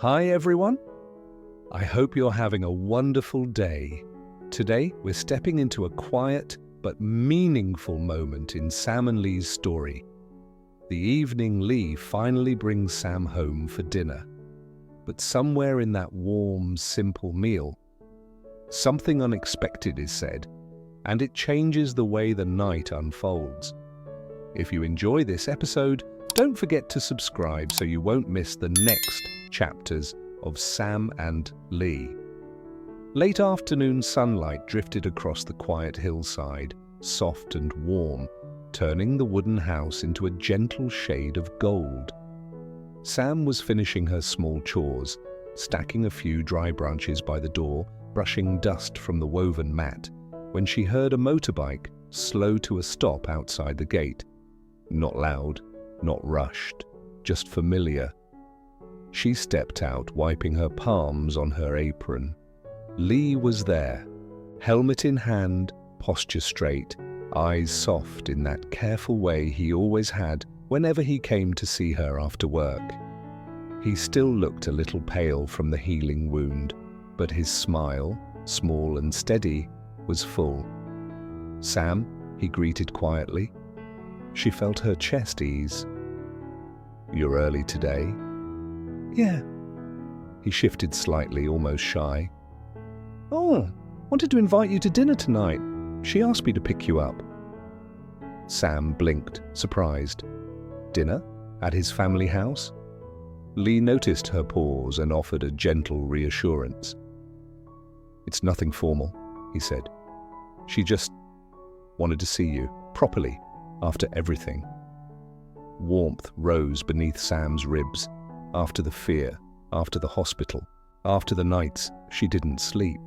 Hi everyone, I hope you're having a wonderful day. Today we're stepping into a quiet but meaningful moment in Sam and Lee's story. The evening Lee finally brings Sam home for dinner. But somewhere in that warm, simple meal, something unexpected is said, and it changes the way the night unfolds. If you enjoy this episode, don't forget to subscribe so you won't miss the next chapters of Sam and Lee. Late afternoon sunlight drifted across the quiet hillside, soft and warm, turning the wooden house into a gentle shade of gold. Sam was finishing her small chores, stacking a few dry branches by the door, brushing dust from the woven mat, when she heard a motorbike slow to a stop outside the gate. Not loud, not rushed, just familiar. She stepped out, wiping her palms on her apron. Lee was there, helmet in hand, posture straight, eyes soft in that careful way he always had whenever he came to see her after work. He still looked a little pale from the healing wound, but his smile, small and steady, was full. "Sam," he greeted quietly. She felt her chest ease. "You're early today?" "Yeah." He shifted slightly, almost shy. "Oh, wanted to invite you to dinner tonight. She asked me to pick you up." Sam blinked, surprised. Dinner? At his family house? Lee noticed her pause and offered a gentle reassurance. "It's nothing formal," he said. "She just wanted to see you, properly, after everything." Warmth rose beneath Sam's ribs, after the fear, after the hospital, after the nights she didn't sleep.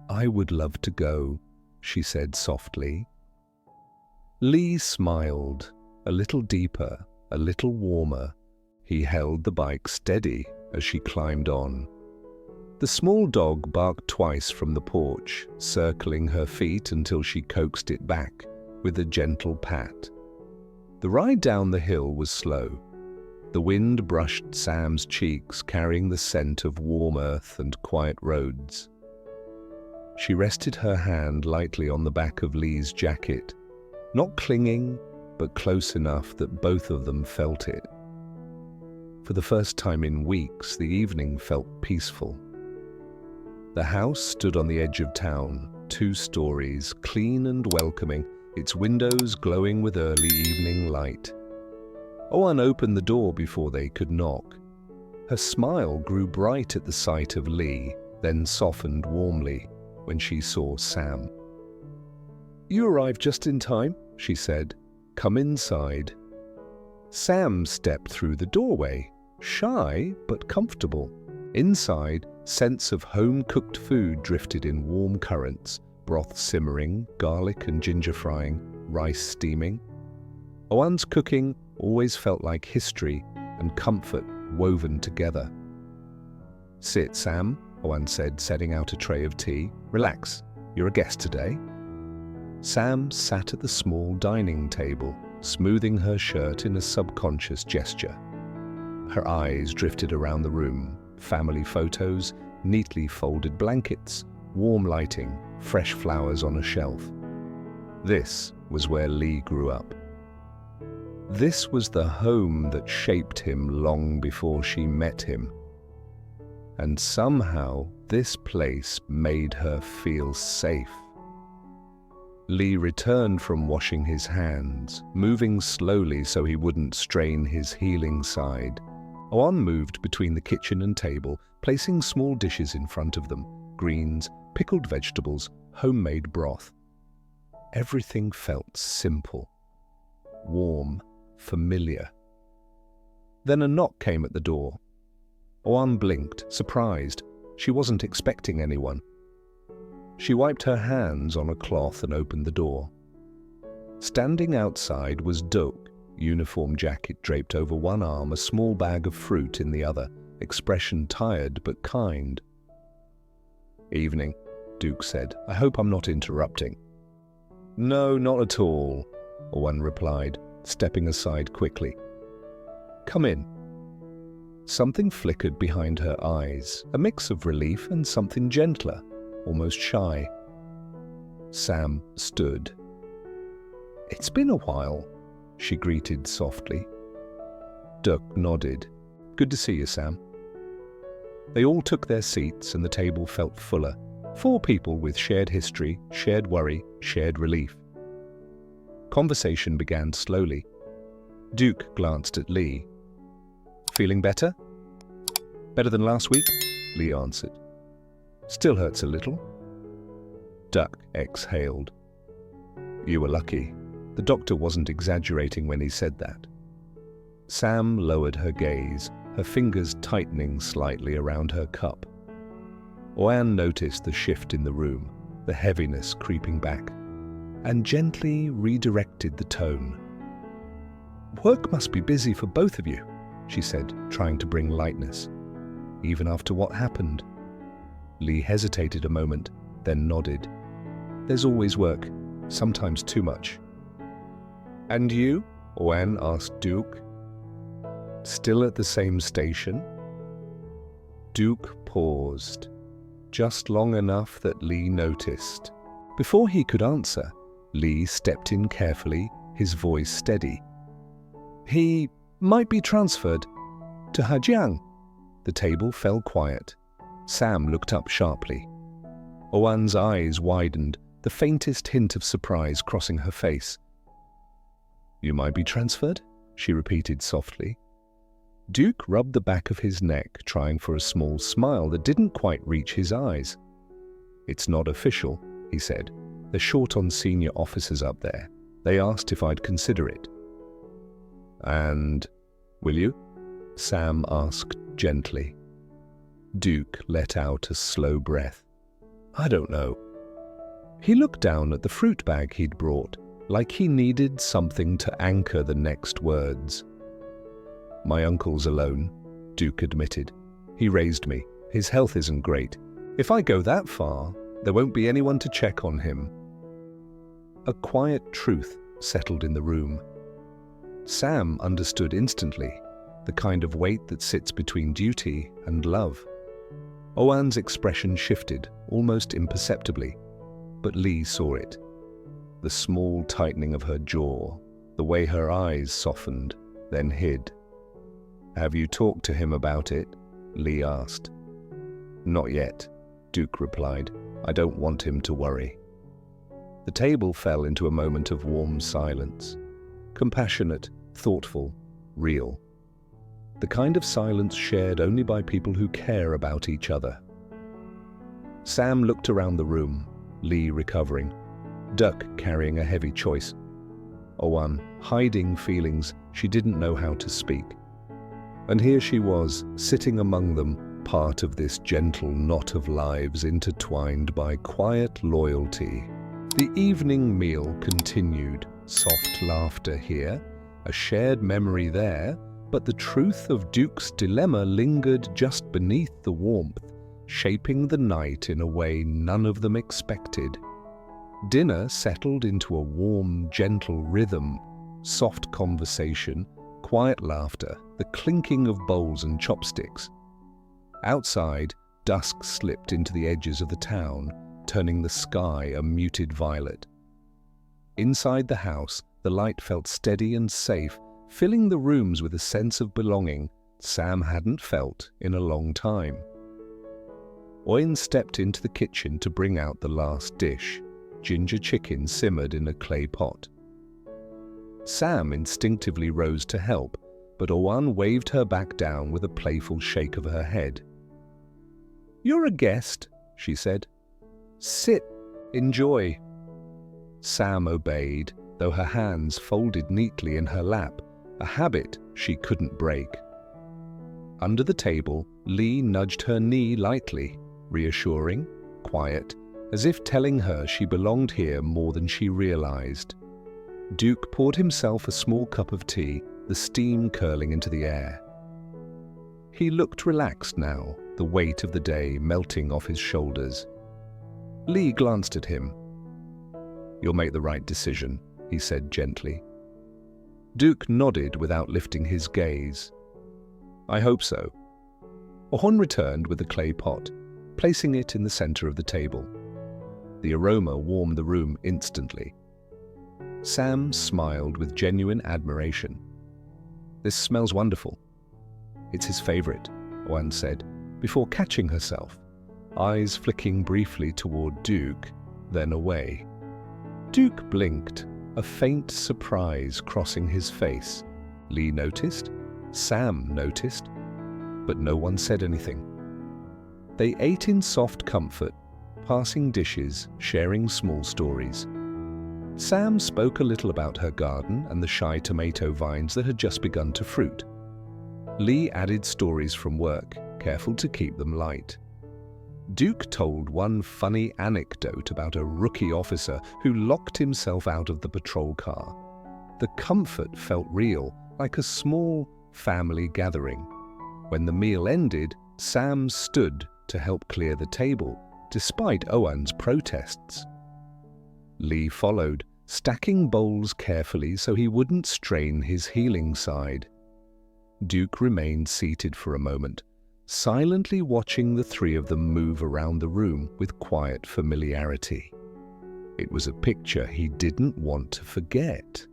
"I would love to go," she said softly. Lee smiled, a little deeper, a little warmer. He held the bike steady as she climbed on. The small dog barked twice from the porch, circling her feet until she coaxed it back with a gentle pat. The ride down the hill was slow. The wind brushed Sam's cheeks, carrying the scent of warm earth and quiet roads. She rested her hand lightly on the back of Lee's jacket, not clinging, but close enough that both of them felt it. For the first time in weeks, the evening felt peaceful. The house stood on the edge of town, 2 stories, clean and welcoming, its windows glowing with early evening light. Owen opened the door before they could knock. Her smile grew bright at the sight of Lee, then softened warmly when she saw Sam. "You arrived just in time," she said. "Come inside." Sam stepped through the doorway, shy but comfortable. Inside, scents of home-cooked food drifted in warm currents, broth simmering, garlic and ginger frying, rice steaming. Owen's cooking always felt like history and comfort woven together. "Sit, Sam," Owen said, setting out a tray of tea. "Relax, you're a guest today." Sam sat at the small dining table, smoothing her shirt in a subconscious gesture. Her eyes drifted around the room, family photos, neatly folded blankets, warm lighting, fresh flowers on a shelf. This was where Lee grew up. This was the home that shaped him long before she met him. And somehow this place made her feel safe. Lee returned from washing his hands, moving slowly so he wouldn't strain his healing side. Owen moved between the kitchen and table, placing small dishes in front of them, greens, pickled vegetables, homemade broth. Everything felt simple, warm, familiar. Then a knock came at the door. Owen blinked, surprised. She wasn't expecting anyone. She wiped her hands on a cloth and opened the door. Standing outside was Diep, uniform jacket draped over one arm, a small bag of fruit in the other, expression tired but kind. "Evening," Duke said. "I hope I'm not interrupting." "No, not at all," Owen replied, stepping aside quickly. "Come in." Something flickered behind her eyes, a mix of relief and something gentler, almost shy. Sam stood. "It's been a while," she greeted softly. Duck nodded. "Good to see you, Sam." They all took their seats and the table felt fuller. 4 people with shared history, shared worry, shared relief. Conversation began slowly. Duke glanced at Lee. "Feeling better?" "Better than last week," Lee answered. "Still hurts a little." Duck exhaled. "You were lucky. The doctor wasn't exaggerating when he said that." Sam lowered her gaze, her fingers tightening slightly around her cup. Oan noticed the shift in the room, the heaviness creeping back, and gently redirected the tone. "Work must be busy for both of you," she said, trying to bring lightness. "Even after what happened?" Lee hesitated a moment, then nodded. "There's always work, sometimes too much." "And you?" Oan asked Duke. "Still at the same station?" Duke paused, just long enough that Lee noticed. Before he could answer, Lee stepped in carefully, his voice steady. "He might be transferred to Hajiang." The table fell quiet. Sam looked up sharply. Oan's eyes widened, the faintest hint of surprise crossing her face. "You might be transferred?" she repeated softly. Duke rubbed the back of his neck, trying for a small smile that didn't quite reach his eyes. "It's not official," he said. "They're short on senior officers up there. They asked if I'd consider it." "And will you?" Sam asked gently. Duke let out a slow breath. "I don't know." He looked down at the fruit bag he'd brought, like he needed something to anchor the next words. "My uncle's alone," Duke admitted. "He raised me. His health isn't great. If I go that far, there won't be anyone to check on him." A quiet truth settled in the room. Sam understood instantly, the kind of weight that sits between duty and love. Oan's expression shifted, almost imperceptibly, but Lee saw it. The small tightening of her jaw, the way her eyes softened, then hid. "Have you talked to him about it?" Lee asked. "Not yet," Duke replied. "I don't want him to worry." The table fell into a moment of warm silence. Compassionate, thoughtful, real. The kind of silence shared only by people who care about each other. Sam looked around the room, Lee recovering, Duck carrying a heavy choice, Oan hiding feelings she didn't know how to speak. And here she was, sitting among them, part of this gentle knot of lives intertwined by quiet loyalty. The evening meal continued, soft laughter here, a shared memory there, but the truth of Duke's dilemma lingered just beneath the warmth, shaping the night in a way none of them expected. Dinner settled into a warm, gentle rhythm, soft conversation, quiet laughter, the clinking of bowls and chopsticks. Outside, dusk slipped into the edges of the town, turning the sky a muted violet. Inside the house, the light felt steady and safe, filling the rooms with a sense of belonging Sam hadn't felt in a long time. Oin stepped into the kitchen to bring out the last dish, ginger chicken simmered in a clay pot. Sam instinctively rose to help, but Oan waved her back down with a playful shake of her head. "You're a guest," she said. "Sit, enjoy." Sam obeyed, though her hands folded neatly in her lap, a habit she couldn't break. Under the table, Lee nudged her knee lightly, reassuring, quiet, as if telling her she belonged here more than she realized. Duke poured himself a small cup of tea, the steam curling into the air. He looked relaxed now, the weight of the day melting off his shoulders. Lee glanced at him. "You'll make the right decision," he said gently. Duke nodded without lifting his gaze. I hope so. Owen returned with a clay pot, placing it in the center of the table. The aroma warmed the room instantly. Sam smiled with genuine admiration. "This smells wonderful." "It's his favorite," Owen said, before catching herself, eyes flicking briefly toward Duke, then away. Duke blinked, a faint surprise crossing his face. Lee noticed, Sam noticed, but no one said anything. They ate in soft comfort, passing dishes, sharing small stories. Sam spoke a little about her garden and the shy tomato vines that had just begun to fruit. Lee added stories from work, careful to keep them light. Duke told one funny anecdote about a rookie officer who locked himself out of the patrol car. The comfort felt real, like a small family gathering. When the meal ended, Sam stood to help clear the table, despite Owen's protests. Lee followed, stacking bowls carefully so he wouldn't strain his healing side. Duke remained seated for a moment, silently watching the three of them move around the room with quiet familiarity. It was a picture he didn't want to forget.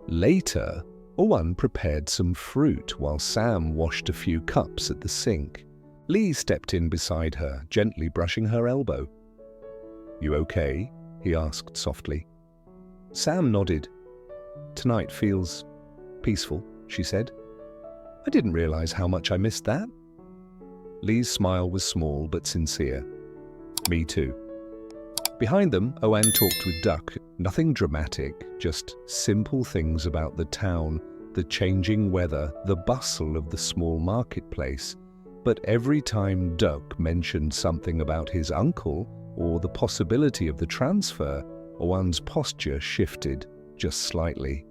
Later, Owen prepared some fruit while Sam washed a few cups at the sink. Lee stepped in beside her, gently brushing her elbow. "You okay?" he asked softly. Sam nodded. "Tonight feels peaceful," she said. "I didn't realize how much I missed that." Lee's smile was small but sincere. "Me too." Behind them, Owen talked with Duck. Nothing dramatic, just simple things about the town, the changing weather, the bustle of the small marketplace. But every time Duck mentioned something about his uncle or the possibility of the transfer, Owen's posture shifted just slightly.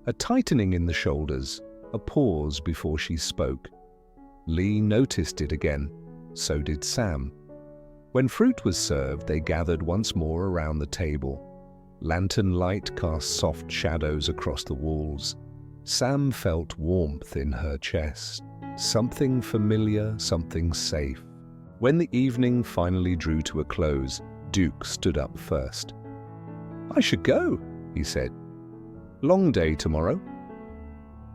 A tightening in the shoulders, a pause before she spoke. Lee noticed it again. So did Sam. When fruit was served, they gathered once more around the table. Lantern light cast soft shadows across the walls. Sam felt warmth in her chest. Something familiar, something safe. When the evening finally drew to a close, Duke stood up first. "I should go," he said. "Long day tomorrow."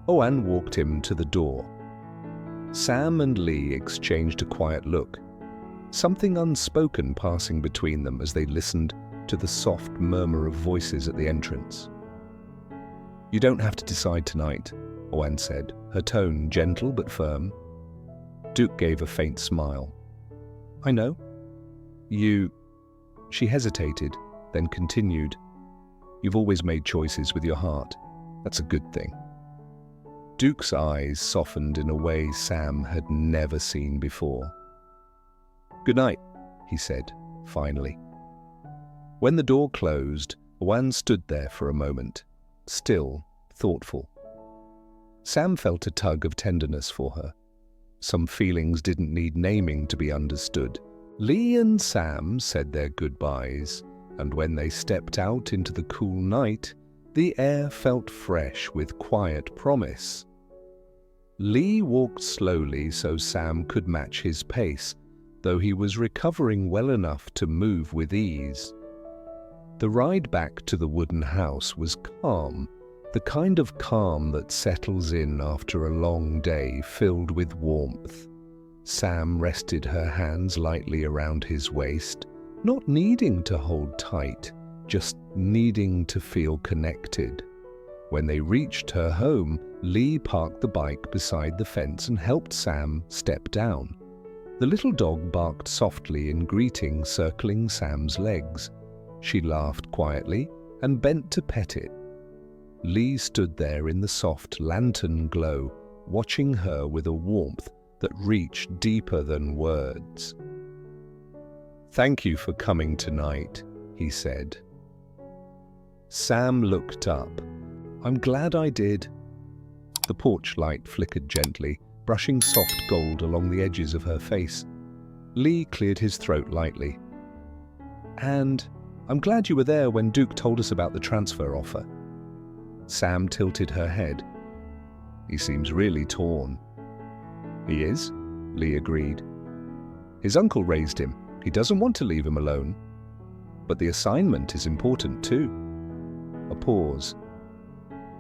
Owen walked him to the door. Sam and Lee exchanged a quiet look, something unspoken passing between them as they listened to the soft murmur of voices at the entrance. "You don't have to decide tonight," Owen said, her tone gentle but firm. Duke gave a faint smile. "I know. She hesitated, then continued. "You've always made choices with your heart. That's a good thing." Duke's eyes softened in a way Sam had never seen before. "Good night," he said, finally. When the door closed, Owen stood there for a moment, still, thoughtful. Sam felt a tug of tenderness for her. Some feelings didn't need naming to be understood. Lee and Sam said their goodbyes, and when they stepped out into the cool night, the air felt fresh with quiet promise. Lee walked slowly so Sam could match his pace, though he was recovering well enough to move with ease. The ride back to the wooden house was calm, the kind of calm that settles in after a long day filled with warmth. Sam rested her hands lightly around his waist, not needing to hold tight, just needing to feel connected. When they reached her home, Lee parked the bike beside the fence and helped Sam step down. The little dog barked softly in greeting, circling Sam's legs. She laughed quietly and bent to pet it. Lee stood there in the soft lantern glow, watching her with a warmth that reached deeper than words. "Thank you for coming tonight," he said. Sam looked up. "I'm glad I did." The porch light flickered gently, brushing soft gold along the edges of her face. Lee cleared his throat lightly. "And I'm glad you were there when Duke told us about the transfer offer." Sam tilted her head. "He seems really torn." He is, Lee agreed. His uncle raised him. He doesn't want to leave him alone. But the assignment is important too. A pause.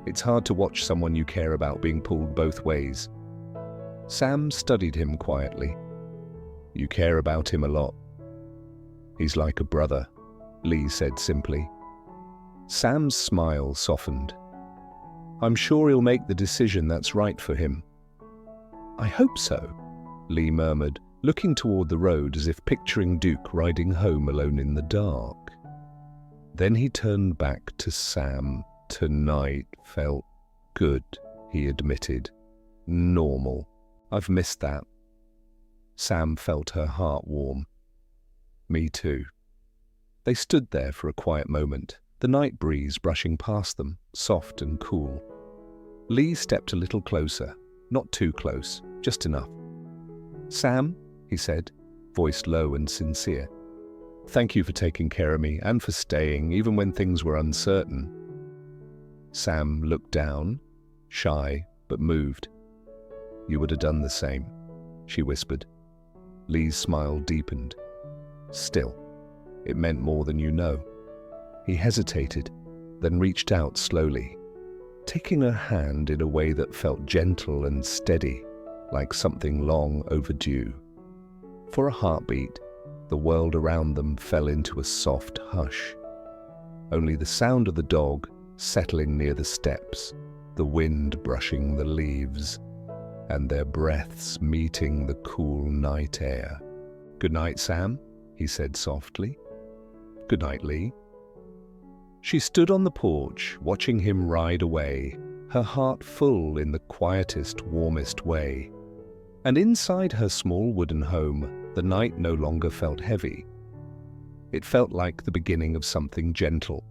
It's hard to watch someone you care about being pulled both ways. Sam studied him quietly. You care about him a lot. He's like a brother, Lee said simply. Sam's smile softened. I'm sure he'll make the decision that's right for him. I hope so, Lee murmured, looking toward the road as if picturing Duke riding home alone in the dark. Then he turned back to Sam. Tonight felt good, he admitted. Normal. I've missed that. Sam felt her heart warm. Me too. They stood there for a quiet moment, the night breeze brushing past them, soft and cool. Lee stepped a little closer, not too close, just enough. Sam, he said, voice low and sincere. Thank you for taking care of me and for staying, even when things were uncertain. Sam looked down, shy but moved. You would have done the same, she whispered. Lee's smile deepened. Still, it meant more than you know. He hesitated, then reached out slowly, taking her hand in a way that felt gentle and steady, like something long overdue. For a heartbeat, the world around them fell into a soft hush. Only the sound of the dog settling near the steps, the wind brushing the leaves, and their breaths meeting the cool night air. Good night, Sam, he said softly. Good night, Lee. She stood on the porch, watching him ride away, her heart full in the quietest, warmest way. And inside her small wooden home, the night no longer felt heavy. It felt like the beginning of something gentle.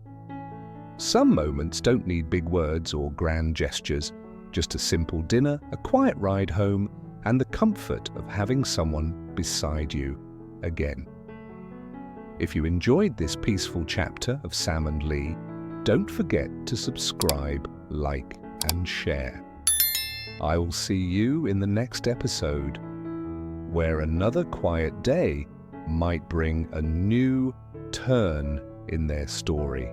Some moments don't need big words or grand gestures, just a simple dinner, a quiet ride home, and the comfort of having someone beside you again. If you enjoyed this peaceful chapter of Sam and Lee, don't forget to subscribe, like, and share. I will see you in the next episode, where another quiet day might bring a new turn in their story.